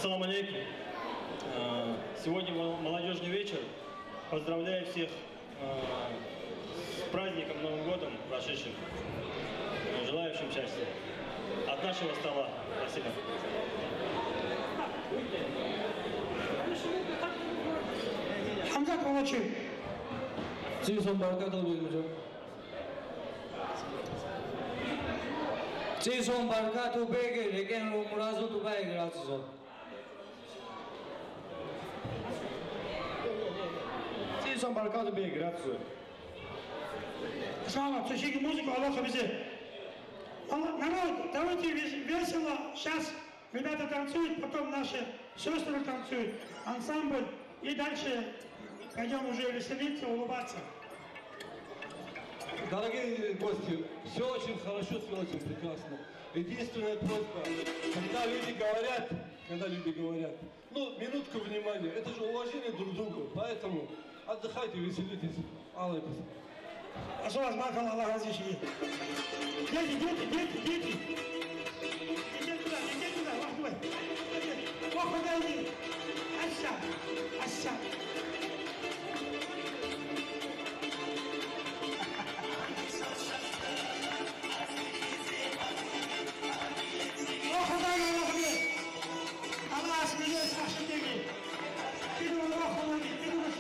Ассаламу алейкум. Сегодня молодежный вечер. Поздравляю всех с праздником, Новым годом прошедшим. Желаю всем счастья. От нашего стола. Спасибо. Хамза Ковачи. Цейсон Баркатов Бегмджо. Цейсон Баркатов Беге, Рекен Муразу Дубай Грацизо. Цейсон Баркатов Беге, Грацизо. Слава, слушайте музыку, Аллаха бизе. Народ, давайте весело. Сейчас ребята танцуют, потом наши сестры танцуют, ансамбль. И дальше пойдем уже веселиться, улыбаться. Дорогие гости, все очень хорошо, все очень прекрасно. Единственная просьба, когда люди говорят, ну, минутку внимания, это же уважение друг к другу, поэтому отдыхайте, веселитесь. Аллайкус. А что вас махал Аллах разрешит? Дети. Иди туда, вахтуй. Вахтуй, иди. Ася. Allah смеется в вашем деле. Ты думаешь,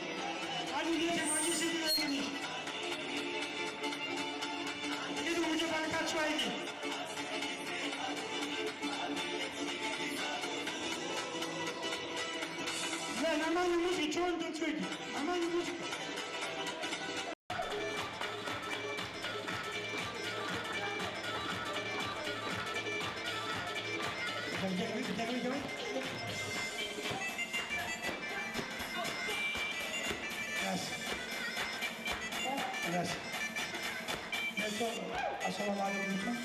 они детям, они сидят. Ты думаешь, баракат швайги. Да, нормальная музыка, чего он танцует? Нормальная музыка. Давай. Раз. Это ассаламу алейкум.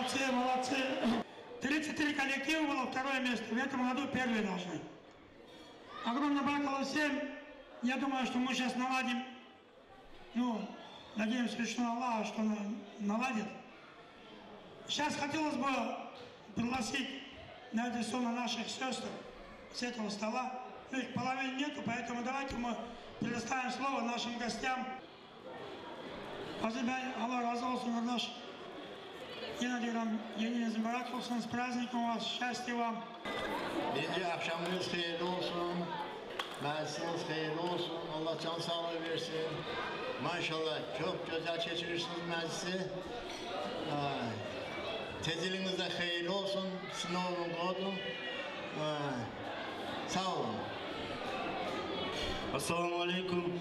Молодцы, молодцы. 33 коллектива было, второе место. В этом году первые должны. Огромное бракало всем. Я думаю, что мы сейчас наладим. Ну, надеемся, лично Аллаха, что наладит. Сейчас хотелось бы пригласить на это стол наших сестер с этого стола. Ну, их половины нету, поэтому давайте мы предоставим слово нашим гостям. Аллах разы olsun наш. Yine diyorum yeniniz mübarek olsun. С праздником вас, счастья вам. Birinci akşamınız hayırlı olsun. Meclisiniz hayırlı olsun. Allah can sağlığı versin. Maşallah çok güzel geçirirsiniz meclisi. Teziliniz de hayırlı olsun. Sınavın kodu. Sağ olun. Ассаламу алейкум.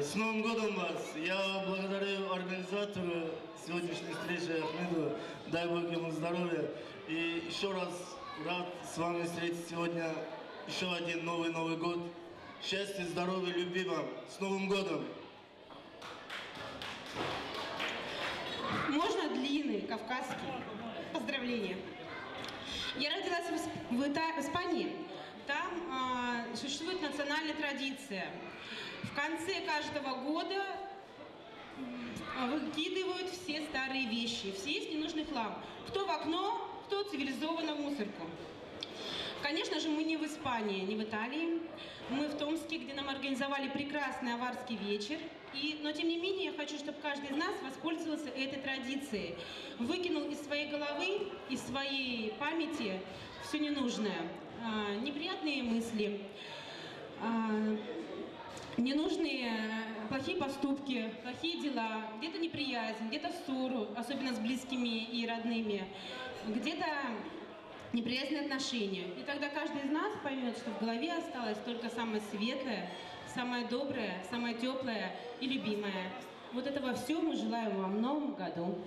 С Новым годом вас! Я благодарю организатору сегодняшней встречи Ахмеду. Дай Бог ему здоровья. И еще раз рад с вами встретить сегодня еще один Новый год. Счастья, здоровья, любви вам. С Новым годом! Можно длинный, кавказский? Поздравления. Я родилась в Испании. Там существует национальная традиция. В конце каждого года выкидывают все старые вещи, все есть ненужный хлам. Кто в окно, кто цивилизованно в мусорку. Конечно же, мы не в Испании, не в Италии. Мы в Томске, где нам организовали прекрасный аварский вечер. Но, тем не менее, я хочу, чтобы каждый из нас воспользовался этой традицией. Выкинул из своей головы, из своей памяти все ненужное. Неприятные мысли, ненужные, плохие поступки, плохие дела, где-то неприязнь, где-то ссору, особенно с близкими и родными, где-то неприязненные отношения. И тогда каждый из нас поймет, что в голове осталось только самое светлое, самое доброе, самое теплое и любимое. Вот этого все мы желаем вам в новом году.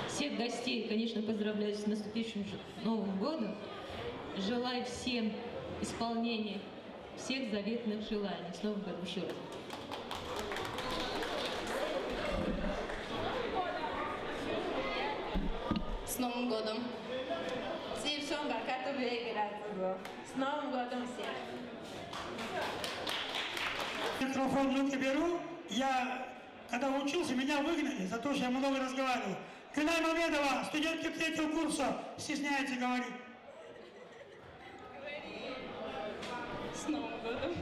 Всех гостей, конечно, поздравляю с наступившим Новым годом. Желаю всем исполнения всех заветных желаний. С Новым годом еще раз. С Новым годом! Всем баркату с Новым годом всех! Микрофон в руки беру. Я, когда учился, меня выгнали за то, что я много разговаривал. Гюнай Мамедова, студентка 3-го курса, стесняется говорить. С Новым годом!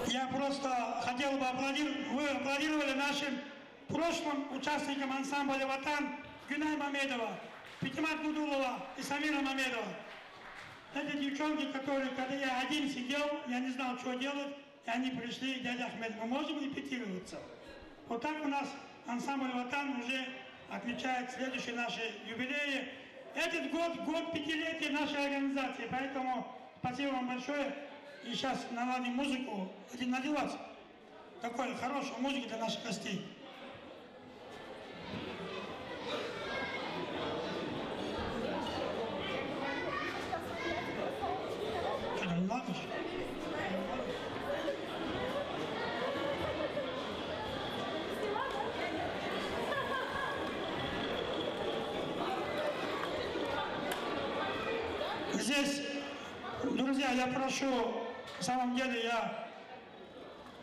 Я просто хотел бы аплодировать. Вы аплодировали нашим прошлым участникам ансамбля «Ватан» Гюнай Мамедова, Пятимат Гудулова и Самира Мамедова. Это девчонки, которые, когда я один сидел, я не знал, что делать, и они пришли, дядя Ахмед, мы можем репетироваться? Вот так у нас ансамбль «Ватан» уже отмечает следующие наши юбилеи. Этот год 5-летия нашей организации, поэтому спасибо вам большое. И сейчас наладим музыку, хотим наделать такой хорошую музыку для наших гостей. Что, не надо же? Здесь, друзья, я прошу, на самом деле я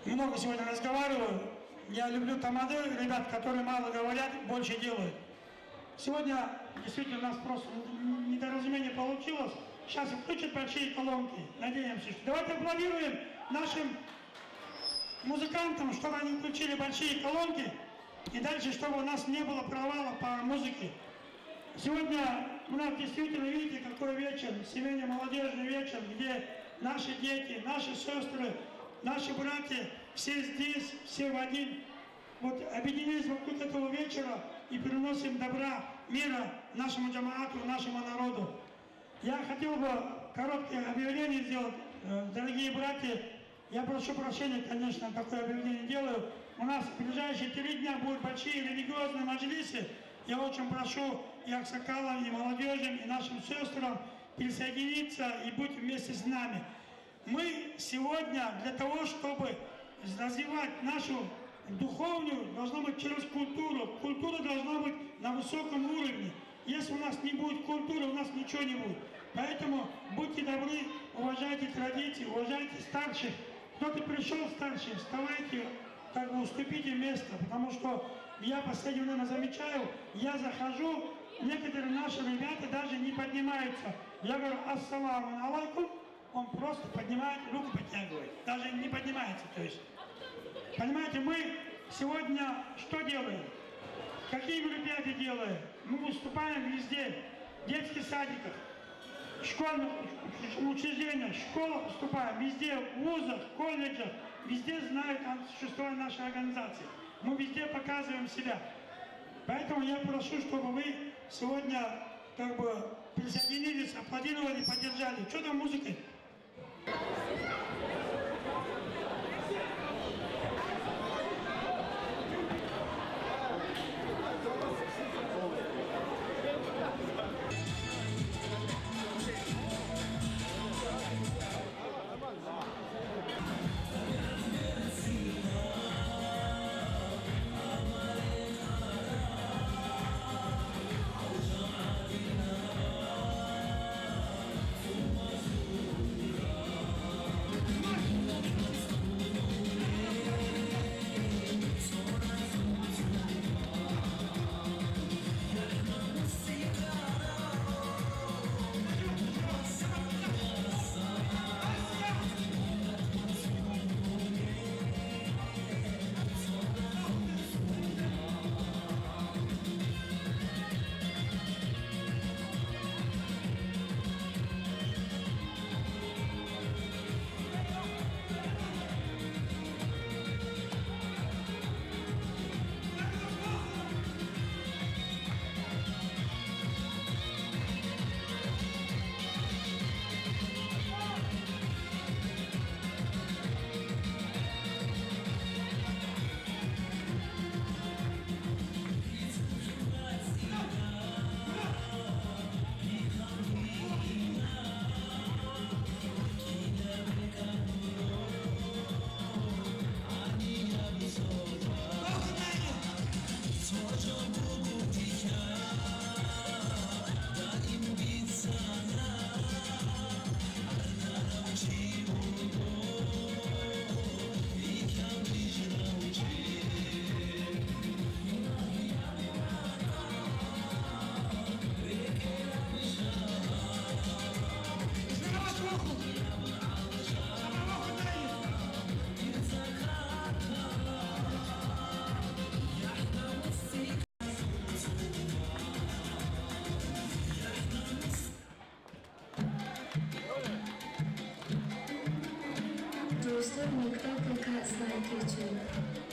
много сегодня разговариваю. Я люблю тамады, ребят, которые мало говорят, больше делают. Сегодня действительно у нас просто недоразумение получилось. Сейчас включат большие колонки, надеемся. Давайте аплодируем нашим музыкантам, чтобы они включили большие колонки. И дальше, чтобы у нас не было провала по музыке. Сегодня у нас действительно, видите, какой вечер, семейный молодежный вечер, где наши дети, наши сестры, наши братья, все здесь, все в один. Вот объединились вокруг этого вечера и приносим добра, мира нашему джамаату, нашему народу. Я хотел бы короткое объявление сделать. Дорогие братья, я прошу прощения, конечно, такое объявление делаю. У нас в ближайшие 3 дня будут большие религиозные маджлисы. Я очень прошу и аксакалам, и молодежям, и нашим сестрам, присоединиться и быть вместе с нами. Мы сегодня для того, чтобы развивать нашу духовную, должна быть через культуру. Культура должна быть на высоком уровне. Если у нас не будет культуры, у нас ничего не будет. Поэтому будьте добры, уважайте традиции, уважайте старших. Кто-то пришел старший, вставайте, как бы уступите место, потому что я в последнее время замечаю, я захожу, некоторые наши ребята даже не поднимаются. Я говорю, ассаламу алейкум, он просто поднимает, руку подтягивает, даже не поднимается. То есть, понимаете, мы сегодня что делаем? Какие мероприятия делаем? Мы выступаем везде, в детских садиках, школьных учреждениях, школах выступаем, везде, в вузах, колледжах, везде знают о существовании нашей организации. Мы везде показываем себя. Поэтому я прошу, чтобы вы сегодня как бы присоединились, аплодировали, поддержали. Что там музыкой? Руслан, никто пока знает YouTube.